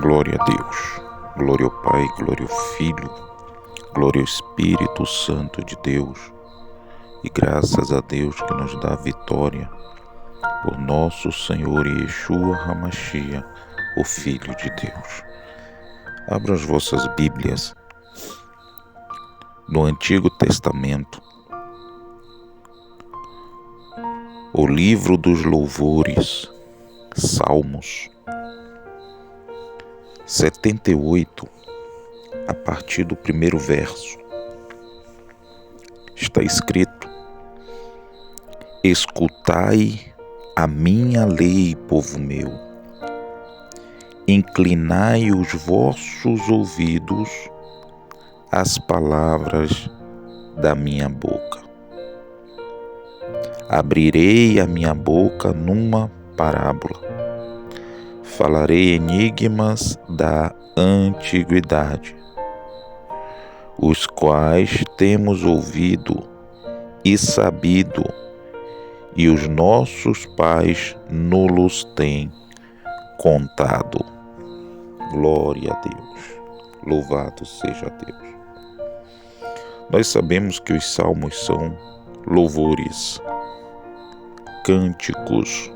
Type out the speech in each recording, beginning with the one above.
Glória a Deus, glória ao Pai, glória ao Filho, glória ao Espírito Santo de Deus, e graças a Deus que nos dá a vitória por nosso Senhor Yeshua HaMashiach, o Filho de Deus. Abra as vossas Bíblias no Antigo Testamento, o livro dos louvores, Salmos 78, a partir do primeiro verso, está escrito: Escutai a minha lei, povo meu, inclinai os vossos ouvidos às palavras da minha boca. Abrirei a minha boca numa parábola, falarei enigmas da antiguidade, os quais temos ouvido e sabido, e os nossos pais nos têm contado. Glória a Deus, louvado seja Deus. Nós sabemos que os salmos são louvores, cânticos,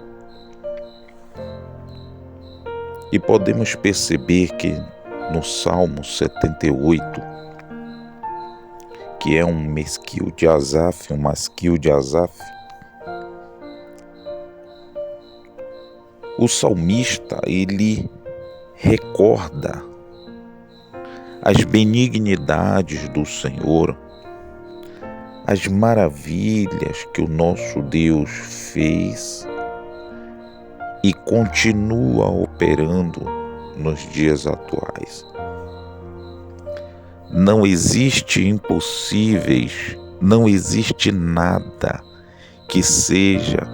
e podemos perceber que no Salmo 78, que é um masquil de Asaf, o salmista, ele recorda as benignidades do Senhor, as maravilhas que o nosso Deus fez e continua operando nos dias atuais. Não existe impossíveis, não existe nada que seja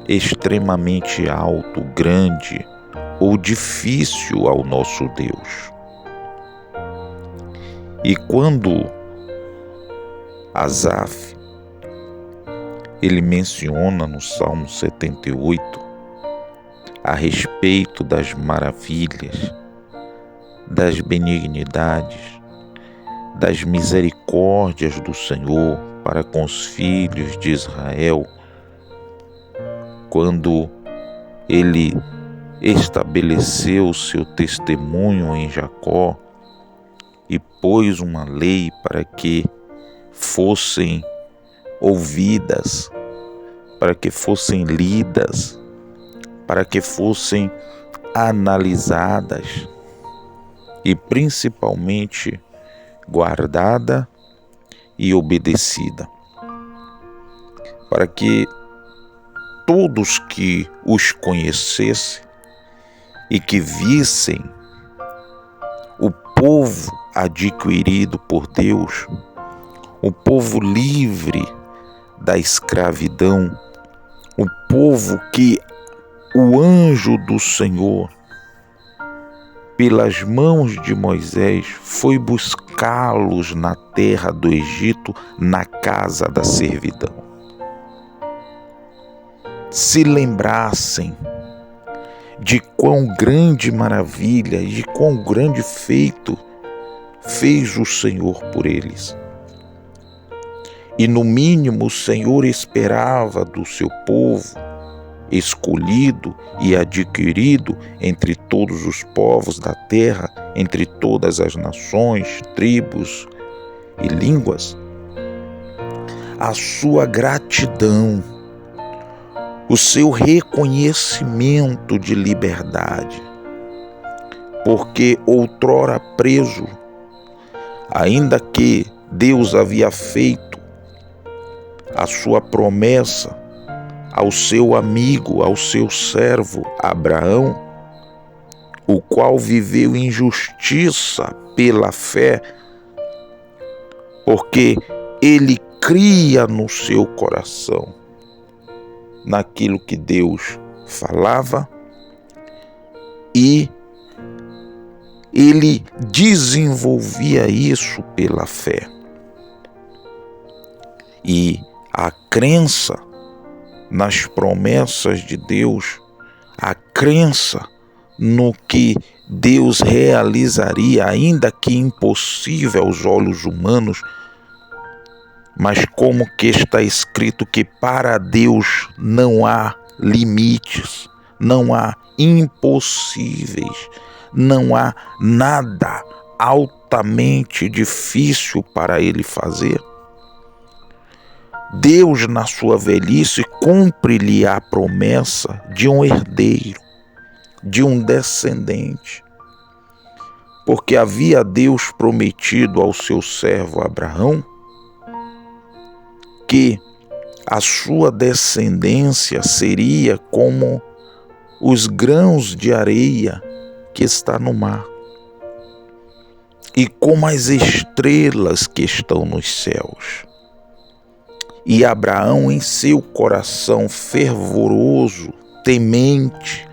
extremamente alto, grande ou difícil ao nosso Deus. E quando Asaf, ele menciona no Salmo 78 a respeito das maravilhas, das benignidades, das misericórdias do Senhor para com os filhos de Israel, quando ele estabeleceu o seu testemunho em Jacó e pôs uma lei para que fossem ouvidas, para que fossem lidas, para que fossem analisadas e principalmente guardada e obedecida, para que todos que os conhecessem e que vissem o povo adquirido por Deus, o povo livre da escravidão, o povo que o anjo do Senhor, pelas mãos de Moisés, foi buscá-los na terra do Egito, na casa da servidão. Se lembrassem de quão grande maravilha e de quão grande feito fez o Senhor por eles. E no mínimo o Senhor esperava do seu povo, escolhido e adquirido entre todos os povos da terra, entre todas as nações, tribos e línguas, a sua gratidão, o seu reconhecimento de liberdade, porque outrora preso, ainda que Deus havia feito a sua promessa ao seu amigo, ao seu servo Abraão, o qual viveu em justiça pela fé, porque ele cria no seu coração naquilo que Deus falava e ele desenvolvia isso pela fé. E a crença nas promessas de Deus, a crença no que Deus realizaria, ainda que impossível aos olhos humanos, mas como que está escrito que para Deus não há limites, não há impossíveis, não há nada altamente difícil para Ele fazer. Deus, na sua velhice, cumpre-lhe a promessa de um herdeiro, de um descendente, porque havia Deus prometido ao seu servo Abraão que a sua descendência seria como os grãos de areia que está no mar e como as estrelas que estão nos céus. E Abraão, em seu coração fervoroso, temente,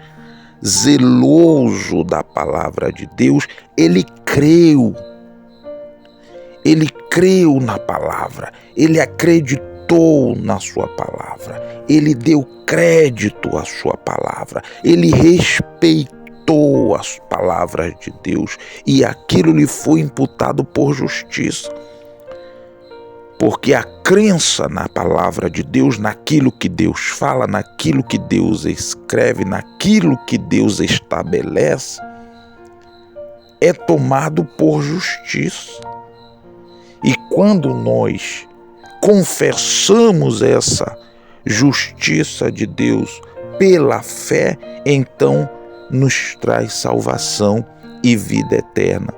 zeloso da palavra de Deus, ele creu na palavra, ele acreditou na sua palavra, ele deu crédito à sua palavra, ele respeitou as palavras de Deus e aquilo lhe foi imputado por justiça. Porque a crença na palavra de Deus, naquilo que Deus fala, naquilo que Deus escreve, naquilo que Deus estabelece, é tomado por justiça. E quando nós confessamos essa justiça de Deus pela fé, então nos traz salvação e vida eterna.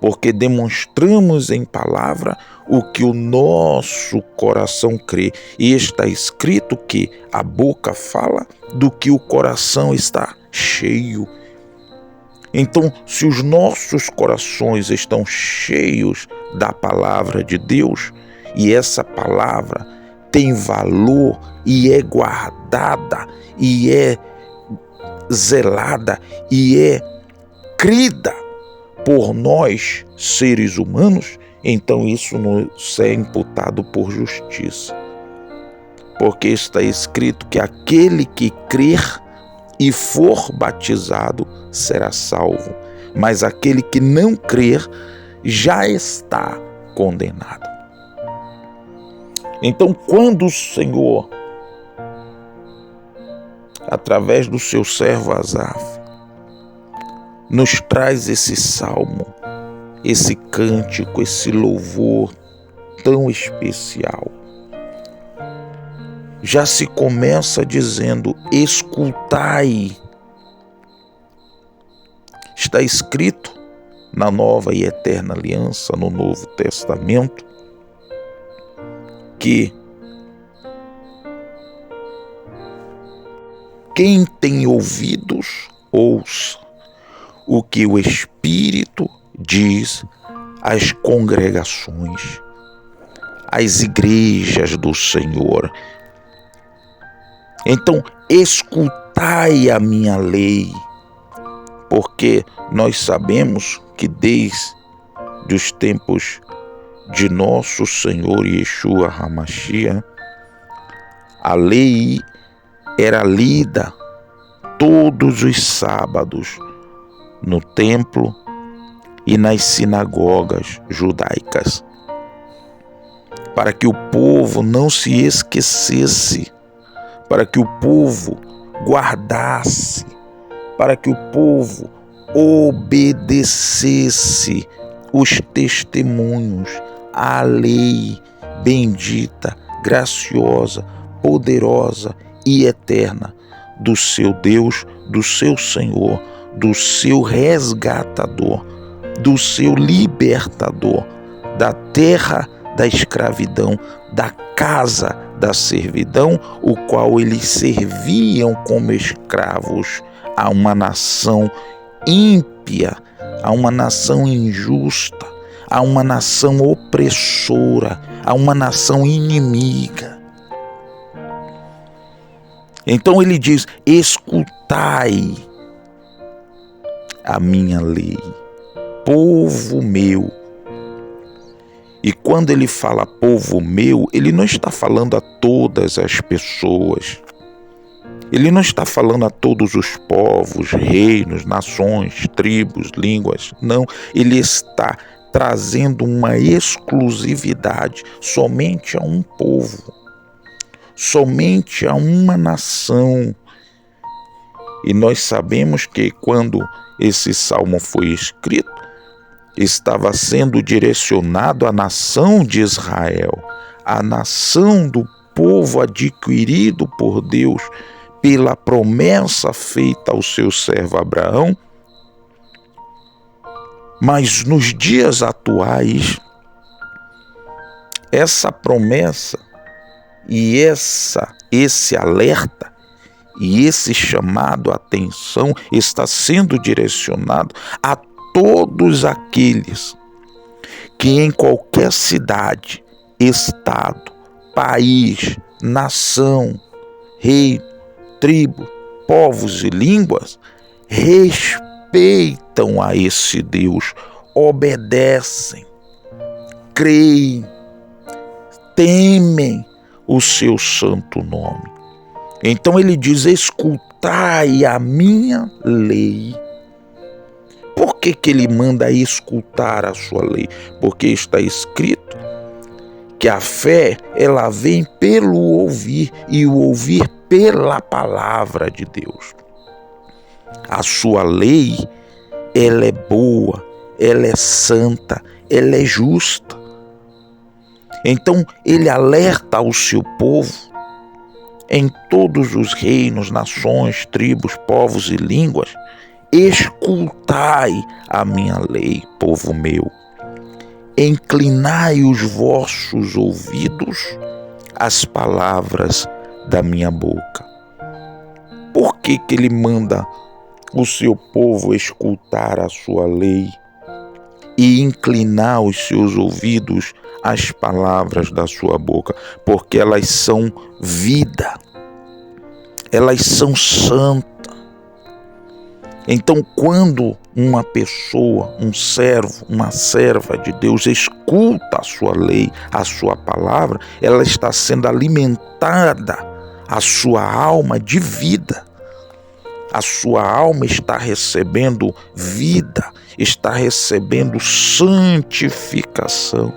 Porque demonstramos em palavra o que o nosso coração crê. E está escrito que a boca fala do que o coração está cheio. Então, se os nossos corações estão cheios da palavra de Deus, e essa palavra tem valor e é guardada, e é zelada, e é crida por nós, seres humanos, então isso nos é imputado por justiça. Porque está escrito que aquele que crer e for batizado será salvo, mas aquele que não crer já está condenado. Então, quando o Senhor, através do seu servo Asaf, nos traz esse salmo, esse cântico, esse louvor tão especial, já se começa dizendo: escutai. Está escrito na nova e eterna aliança, no Novo Testamento, que quem tem ouvidos, ouça o que o Espírito diz às congregações, às igrejas do Senhor. Então, escutai a minha lei, porque nós sabemos que desde os tempos de nosso Senhor Yeshua HaMashiach, a lei era lida todos os sábados no templo e nas sinagogas judaicas, para que o povo não se esquecesse, para que o povo guardasse, para que o povo obedecesse os testemunhos, a lei bendita, graciosa, poderosa e eterna do seu Deus, do seu Senhor, do seu resgatador, do seu libertador, da terra da escravidão, da casa da servidão, o qual eles serviam como escravos a uma nação ímpia, a uma nação injusta, a uma nação opressora, a uma nação inimiga. Então ele diz: escutai a minha lei, povo meu. E quando ele fala povo meu, ele não está falando a todas as pessoas. Ele não está falando a todos os povos, reinos, nações, tribos, línguas. Não, ele está trazendo uma exclusividade somente a um povo, somente a uma nação. E nós sabemos que quando esse salmo foi escrito, estava sendo direcionado à nação de Israel, à nação do povo adquirido por Deus pela promessa feita ao seu servo Abraão. Mas nos dias atuais, essa promessa e esse alerta e esse chamado à atenção está sendo direcionado a todos aqueles que em qualquer cidade, estado, país, nação, reino, tribo, povos e línguas respeitam a esse Deus, obedecem, creem, temem o seu santo nome. Então ele diz: escutai a minha lei. Por que ele manda escutar a sua lei? Porque está escrito que a fé, ela vem pelo ouvir, e o ouvir pela palavra de Deus. A sua lei, ela é boa, ela é santa, ela é justa. Então ele alerta ao seu povo em todos os reinos, nações, tribos, povos e línguas: escutai a minha lei, povo meu. Inclinai os vossos ouvidos às palavras da minha boca. Por que ele manda o seu povo escutar a sua lei e inclinar os seus ouvidos às palavras da sua boca? Porque elas são vida, elas são santas. Então, quando uma pessoa, um servo, uma serva de Deus escuta a sua lei, a sua palavra, ela está sendo alimentada, a sua alma de vida. A sua alma está recebendo vida, está recebendo santificação,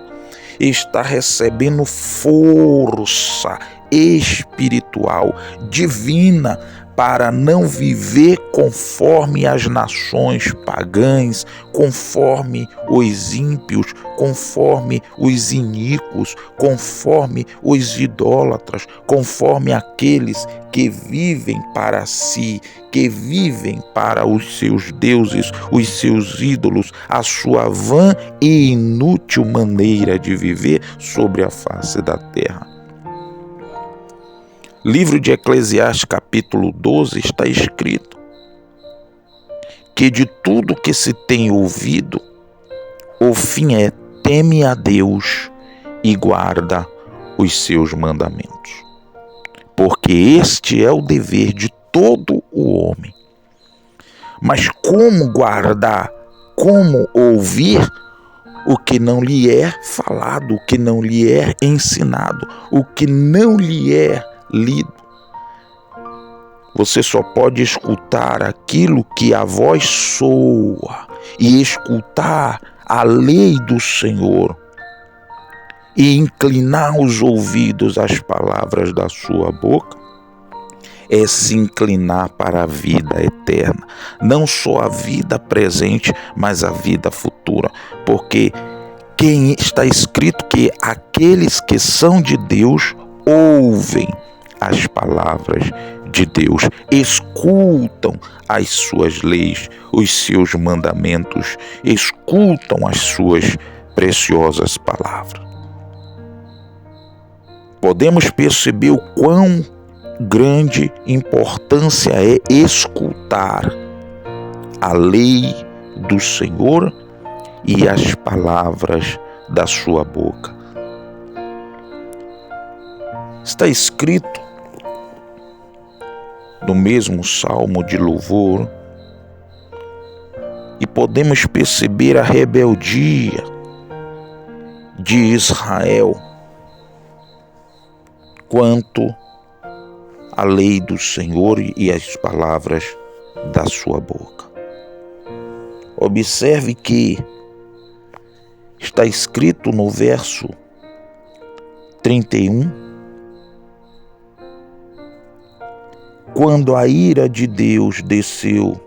está recebendo força espiritual, divina, para não viver conforme as nações pagãs, conforme os ímpios, conforme os iníquos, conforme os idólatras, conforme aqueles que vivem para si, que vivem para os seus deuses, os seus ídolos, a sua vã e inútil maneira de viver sobre a face da terra. Livro de Eclesiastes, capítulo 12, está escrito que de tudo que se tem ouvido, o fim é: teme a Deus e guarda os seus mandamentos. Porque este é o dever de todo o homem. Mas como guardar, como ouvir o que não lhe é falado, o que não lhe é ensinado, o que não lhe é lido? Você só pode escutar aquilo que a voz soa e escutar a lei do Senhor e inclinar os ouvidos às palavras da sua boca. É se inclinar para a vida eterna, não só a vida presente, mas a vida futura, porque quem está escrito que aqueles que são de Deus ouvem as palavras de Deus, escutam as suas leis, os seus mandamentos, escutam as suas preciosas palavras. Podemos perceber o quão grande importância é escutar a lei do Senhor e as palavras da sua boca. Está escrito no mesmo salmo de louvor, e podemos perceber a rebeldia de Israel quanto a lei do Senhor e as palavras da sua boca. Observe que está escrito no verso 31, quando a ira de Deus desceu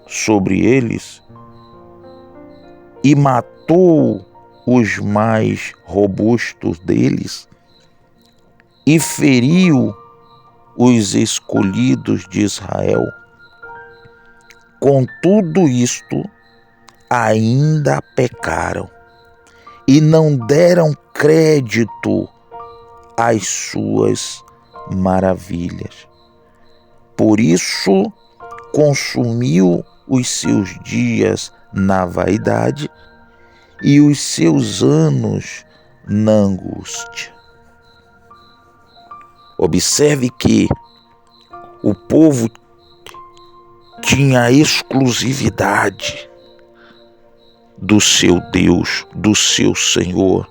sobre eles e matou os mais robustos deles e feriu os escolhidos de Israel. Com tudo isto, ainda pecaram e não deram crédito às suas maravilhas. Por isso, consumiu os seus dias na vaidade e os seus anos na angústia. Observe que o povo tinha exclusividade do seu Deus, do seu Senhor,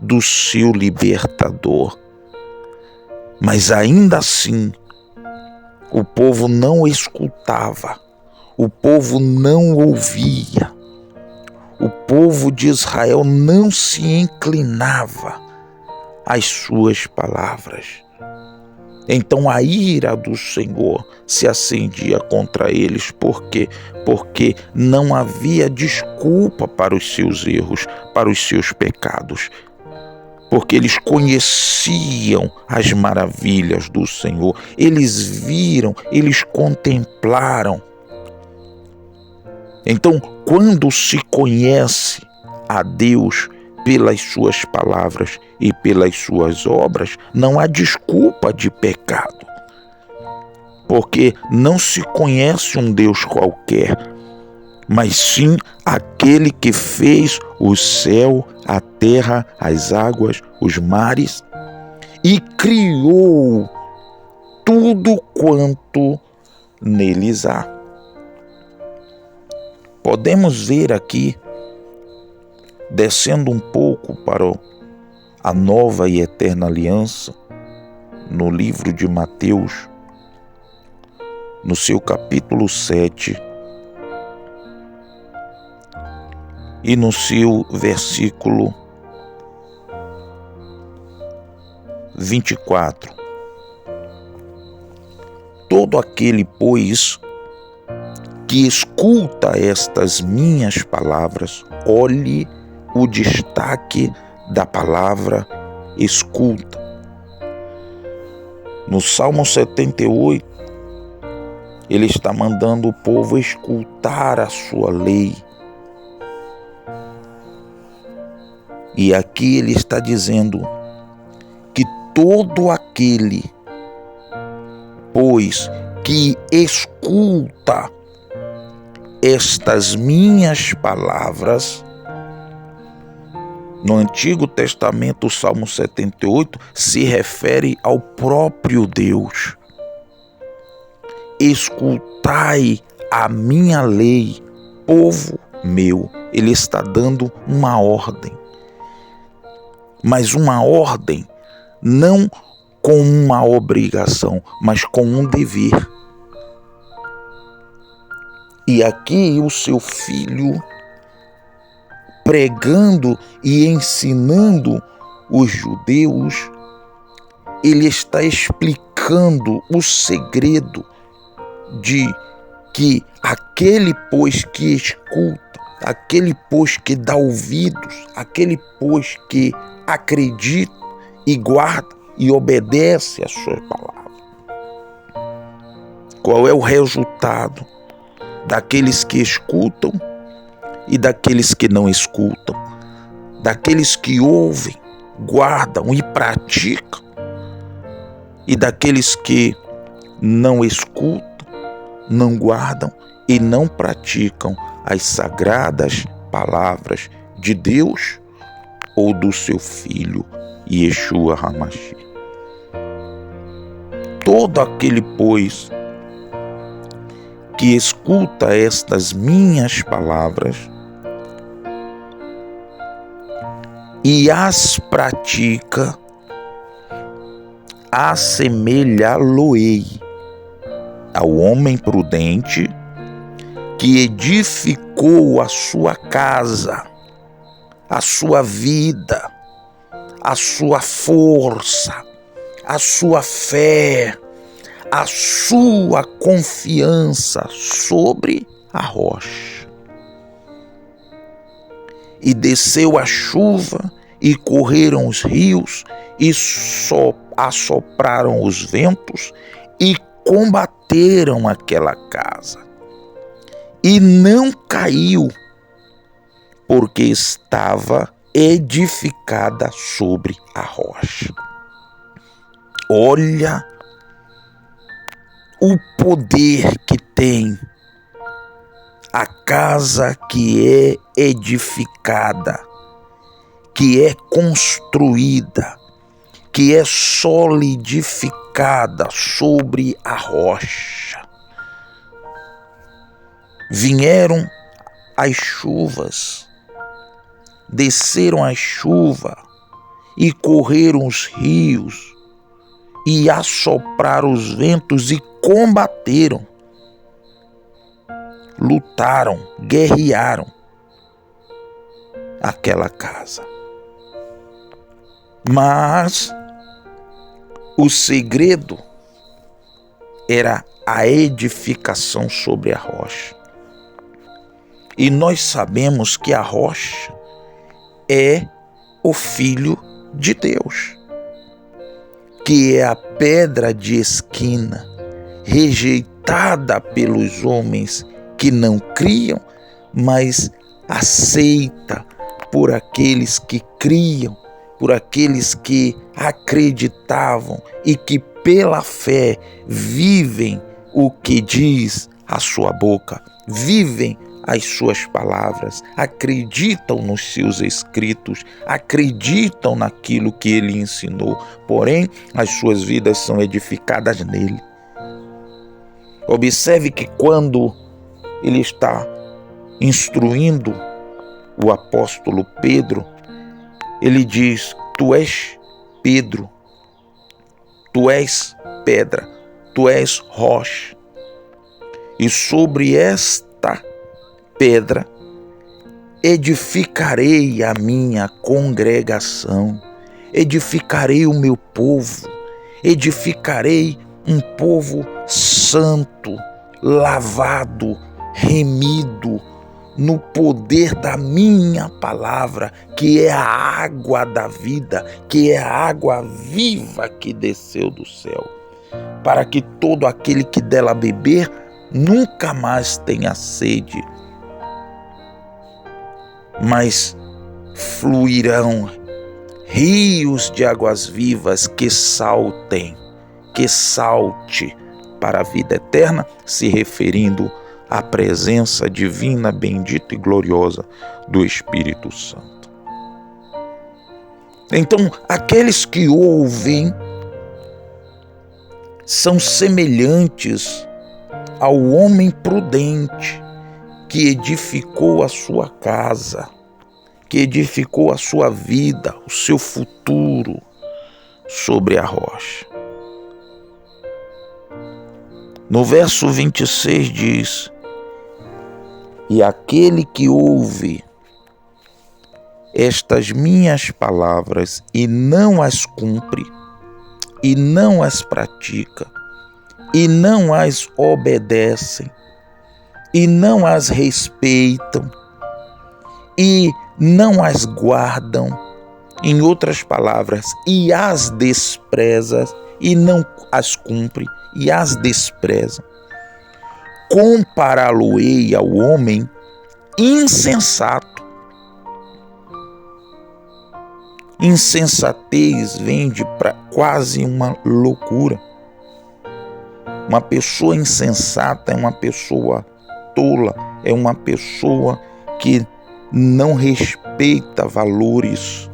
do seu libertador. Mas ainda assim, o povo não escutava, o povo não ouvia, o povo de Israel não se inclinava às suas palavras. Então a ira do Senhor se acendia contra eles. Por quê? Porque não havia desculpa para os seus erros, para os seus pecados. Porque eles conheciam as maravilhas do Senhor, eles viram, eles contemplaram. Então, quando se conhece a Deus pelas suas palavras e pelas suas obras, não há desculpa de pecado. Porque não se conhece um Deus qualquer, mas sim aquele que fez o céu, a terra, as águas, os mares e criou tudo quanto neles há. Podemos ver aqui, descendo um pouco para a nova e eterna aliança, no livro de Mateus, no seu capítulo 7, e no seu versículo 24. Todo aquele, pois, que escuta estas minhas palavras, olhe o destaque da palavra escuta. No Salmo 78, ele está mandando o povo escutar a sua lei. E aqui ele está dizendo que todo aquele, pois, que escuta estas minhas palavras. No Antigo Testamento, o Salmo 78 se refere ao próprio Deus. Escutai a minha lei, povo meu. Ele está dando uma ordem. Mas uma ordem não com uma obrigação, mas com um dever. E aqui o seu filho, pregando e ensinando os judeus, ele está explicando o segredo de que aquele, pois, que escuta, aquele, pois, que dá ouvidos, aquele, pois, que acredita e guarda e obedece a sua palavra. Qual é o resultado daqueles que escutam e daqueles que não escutam? Daqueles que ouvem, guardam e praticam, e daqueles que não escutam, não guardam e não praticam as sagradas palavras de Deus ou do seu Filho, Yeshua HaMashiach. Todo aquele, pois, que escuta estas minhas palavras e as pratica, assemelhá-lo-ei ao homem prudente que edificou a sua casa, a sua vida, a sua força, a sua fé, a sua confiança sobre a rocha. E desceu a chuva, e correram os rios, e assopraram os ventos, e combateram aquela casa. E não caiu, porque estava edificada sobre a rocha. Olha o poder que tem a casa que é edificada, que é construída, que é solidificada sobre a rocha. Vieram as chuvas, desceram as chuvas e correram os rios e assopraram os ventos e combateram, lutaram, guerrearam aquela casa. Mas o segredo era a edificação sobre a rocha. E nós sabemos que a rocha é o Filho de Deus, que é a pedra de esquina, rejeitada pelos homens que não criam, mas aceita por aqueles que criam, por aqueles que acreditavam e que pela fé vivem o que diz a sua boca, vivem as suas palavras, acreditam nos seus escritos, acreditam naquilo que ele ensinou, porém as suas vidas são edificadas nele. Observe que quando ele está instruindo o apóstolo Pedro, ele diz: tu és Pedro, tu és pedra, tu és rocha, e sobre esta pedra edificarei a minha congregação, edificarei o meu povo, edificarei um povo santo, lavado, remido no poder da minha palavra, que é a água da vida, que é a água viva que desceu do céu, para que todo aquele que dela beber nunca mais tenha sede, mas fluirão rios de águas vivas que salte para a vida eterna, se referindo à presença divina, bendita e gloriosa do Espírito Santo. Então, aqueles que ouvem são semelhantes ao homem prudente que edificou a sua casa, que edificou a sua vida, o seu futuro sobre a rocha. No verso 26 diz: e aquele que ouve estas minhas palavras e não as cumpre, e não as pratica, e não as obedecem, e não as respeitam, e não as guardam, em outras palavras, e as despreza, e não as cumpre, e as despreza, compará-lo-ei ao homem insensato. Insensatez vem de quase uma loucura. Uma pessoa insensata é uma pessoa tola, é uma pessoa que não respeita valores,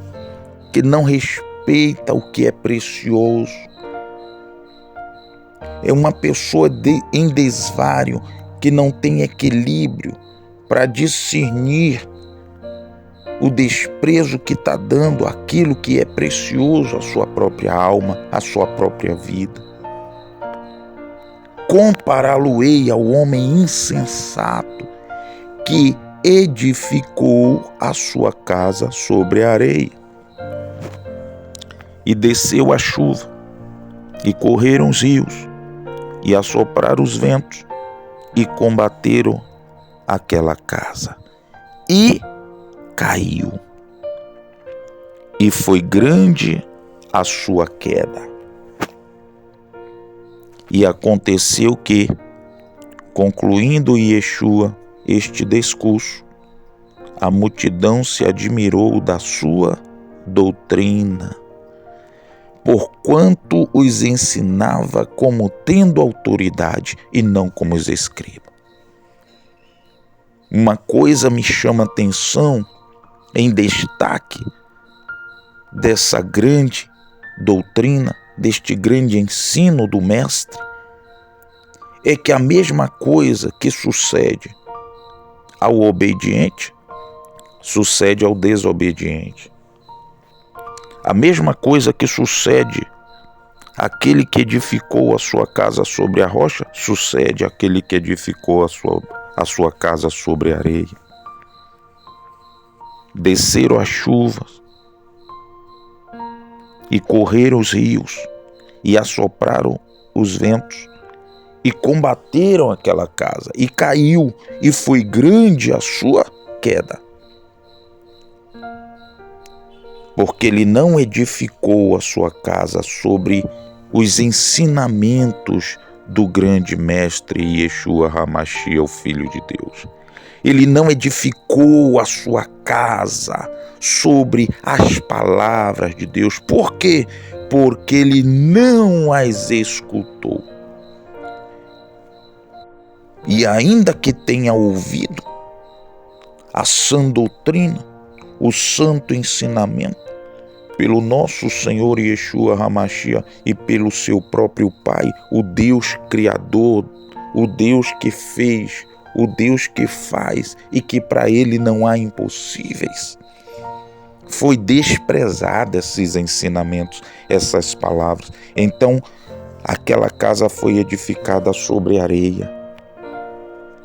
que não respeita o que é precioso. É uma pessoa em desvario, que não tem equilíbrio para discernir o desprezo que está dando àquilo que é precioso à sua própria alma, à sua própria vida. Compará-lo-ei ao homem insensato que edificou a sua casa sobre a areia. E desceu a chuva, e correram os rios, e assopraram os ventos, e combateram aquela casa. E caiu, e foi grande a sua queda. E aconteceu que, concluindo Yeshua este discurso, a multidão se admirou da sua doutrina, porquanto os ensinava como tendo autoridade e não como os escribas. Uma coisa me chama atenção em destaque dessa grande doutrina, deste grande ensino do Mestre, é que a mesma coisa que sucede ao obediente, sucede ao desobediente. A mesma coisa que sucede àquele que edificou a sua casa sobre a rocha, sucede àquele que edificou a sua casa sobre a areia. Desceram as chuvas, e correram os rios, e assopraram os ventos, e combateram aquela casa, e caiu, e foi grande a sua queda. Porque ele não edificou a sua casa sobre os ensinamentos do grande mestre Yeshua HaMashiach, o Filho de Deus. Ele não edificou a sua casa sobre as palavras de Deus. Por quê? Porque ele não as escutou. E ainda que tenha ouvido a sã doutrina, o santo ensinamento, pelo nosso Senhor Yeshua HaMashiach e pelo seu próprio Pai, o Deus Criador, o Deus que fez, o Deus que faz e que para ele não há impossíveis. Foi desprezado esses ensinamentos, essas palavras. Então, aquela casa foi edificada sobre areia.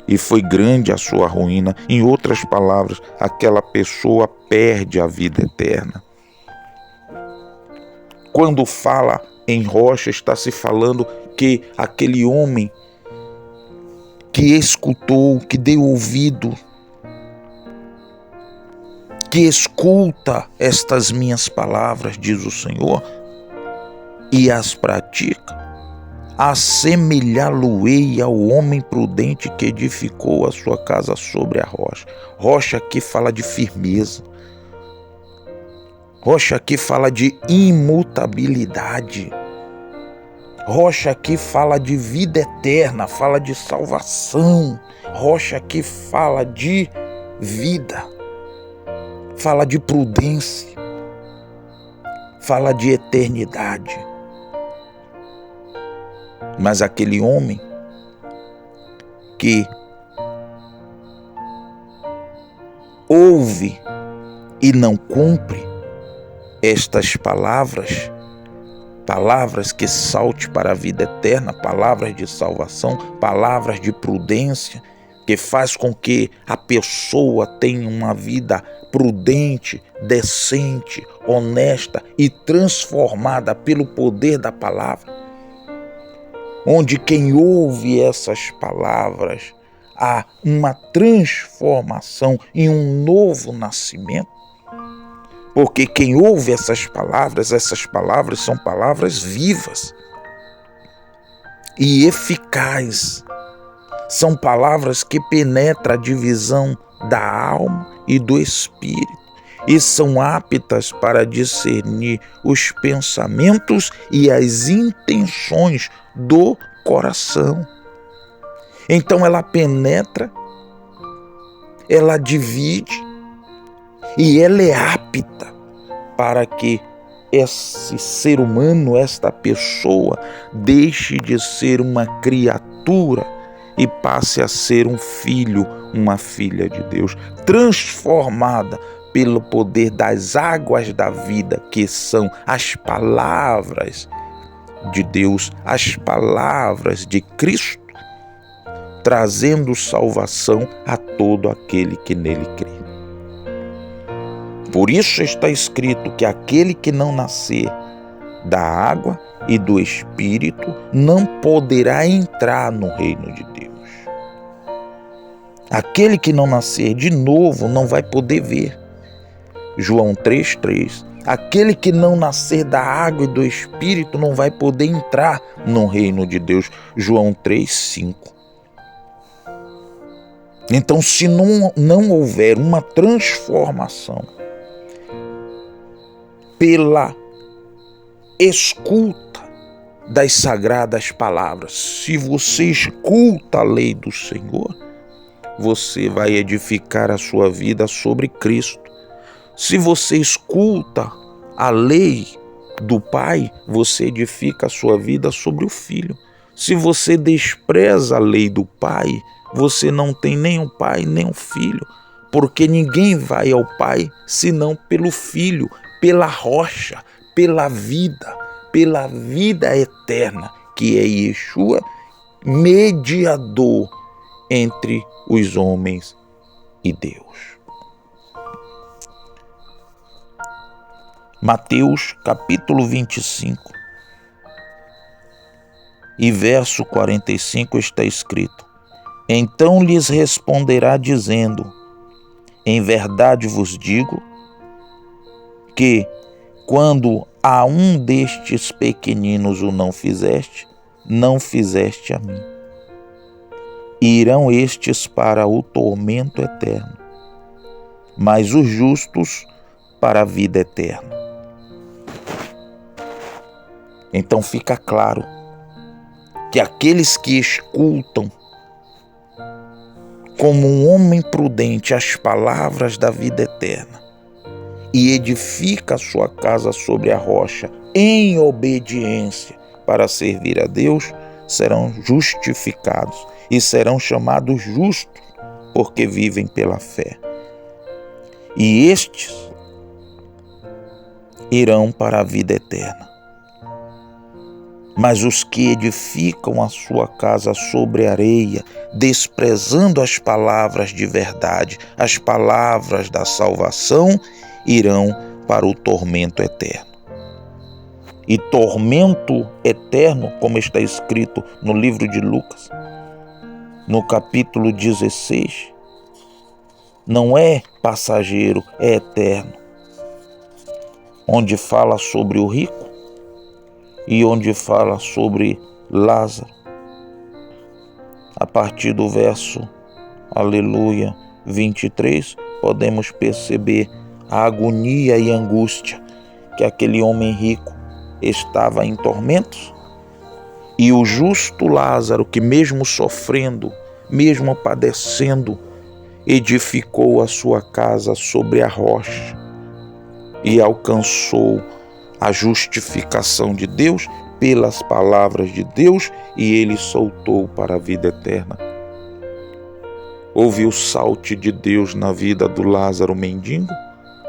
E foi grande a sua ruína. Em outras palavras, aquela pessoa perde a vida eterna. Quando fala em rocha, está se falando que aquele homem que escutou, que deu ouvido, que escuta estas minhas palavras, diz o Senhor, e as pratica, assemelhá-lo-ei ao homem prudente que edificou a sua casa sobre a rocha. Rocha aqui fala de firmeza. Rocha aqui fala de imutabilidade. Rocha aqui fala de vida eterna, fala de salvação. Rocha aqui fala de vida, fala de prudência, fala de eternidade. Mas aquele homem que ouve e não cumpre estas palavras, palavras que salte para a vida eterna, palavras de salvação, palavras de prudência, que faz com que a pessoa tenha uma vida prudente, decente, honesta e transformada pelo poder da palavra. Onde quem ouve essas palavras há uma transformação e um novo nascimento. Porque quem ouve essas palavras são palavras vivas e eficazes. São palavras que penetram a divisão da alma e do espírito e são aptas para discernir os pensamentos e as intenções do coração. Então ela penetra, ela divide e ela é apta para que esse ser humano, esta pessoa, deixe de ser uma criatura e passe a ser um filho, uma filha de Deus, transformada pelo poder das águas da vida, que são as palavras de Deus, as palavras de Cristo, trazendo salvação a todo aquele que nele crê. Por isso está escrito que aquele que não nascer da água e do Espírito não poderá entrar no reino de Deus. Aquele que não nascer de novo não vai poder ver. João 3,3. Aquele que não nascer da água e do Espírito não vai poder entrar no reino de Deus. João 3,5. Então, se não houver uma transformação pela escuta das sagradas palavras, se você escuta a lei do Senhor, você vai edificar a sua vida sobre Cristo. Se você escuta a lei do Pai, você edifica a sua vida sobre o Filho. Se você despreza a lei do Pai, você não tem nem um pai, nem um filho, porque ninguém vai ao Pai senão pelo Filho, pela rocha, pela vida eterna, que é Yeshua, mediador entre os homens e Deus. Mateus capítulo 25 e verso 45 está escrito: Então lhes responderá dizendo: Em verdade vos digo que, quando a um destes pequeninos o não fizeste a mim. Irão estes para o tormento eterno, mas os justos para a vida eterna. Então fica claro que aqueles que escutam como um homem prudente as palavras da vida eterna e edifica a sua casa sobre a rocha em obediência para servir a Deus, serão justificados e serão chamados justos, porque vivem pela fé. E estes irão para a vida eterna. Mas os que edificam a sua casa sobre areia, desprezando as palavras de verdade, as palavras da salvação, irão para o tormento eterno. E tormento eterno, como está escrito no livro de Lucas, no capítulo 16, não é passageiro, é eterno. Onde fala sobre o rico e onde fala sobre Lázaro. A partir do verso, aleluia, 23, podemos perceber a agonia e angústia que aquele homem rico estava em tormentos, e o justo Lázaro, que mesmo sofrendo, mesmo padecendo, edificou a sua casa sobre a rocha e alcançou a justificação de Deus pelas palavras de Deus, e ele soltou para a vida eterna. Houve o salto de Deus na vida do Lázaro mendigo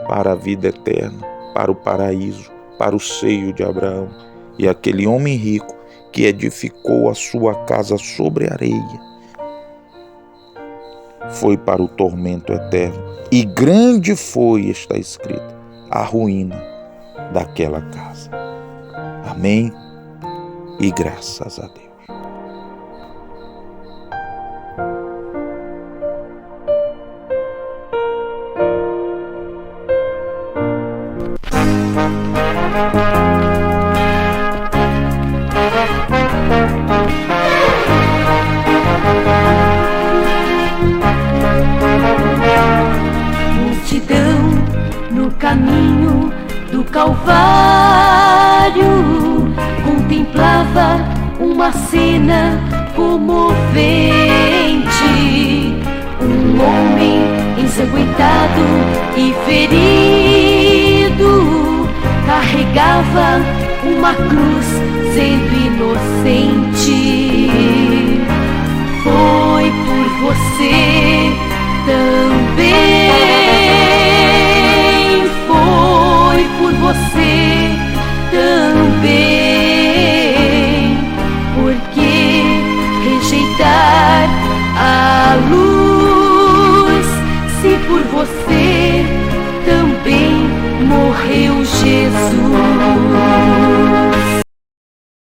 para a vida eterna, para o paraíso, para o seio de Abraão. E aquele homem rico que edificou a sua casa sobre areia foi para o tormento eterno. E grande foi, está escrito, a ruína daquela casa. Amém? E graças a Deus. Multidão no caminho do Calvário contemplava uma cena comovente. Um homem ensanguentado e ferido carregava uma cruz sendo inocente. Foi por você também você também. Por que rejeitar a luz, se por você também morreu Jesus?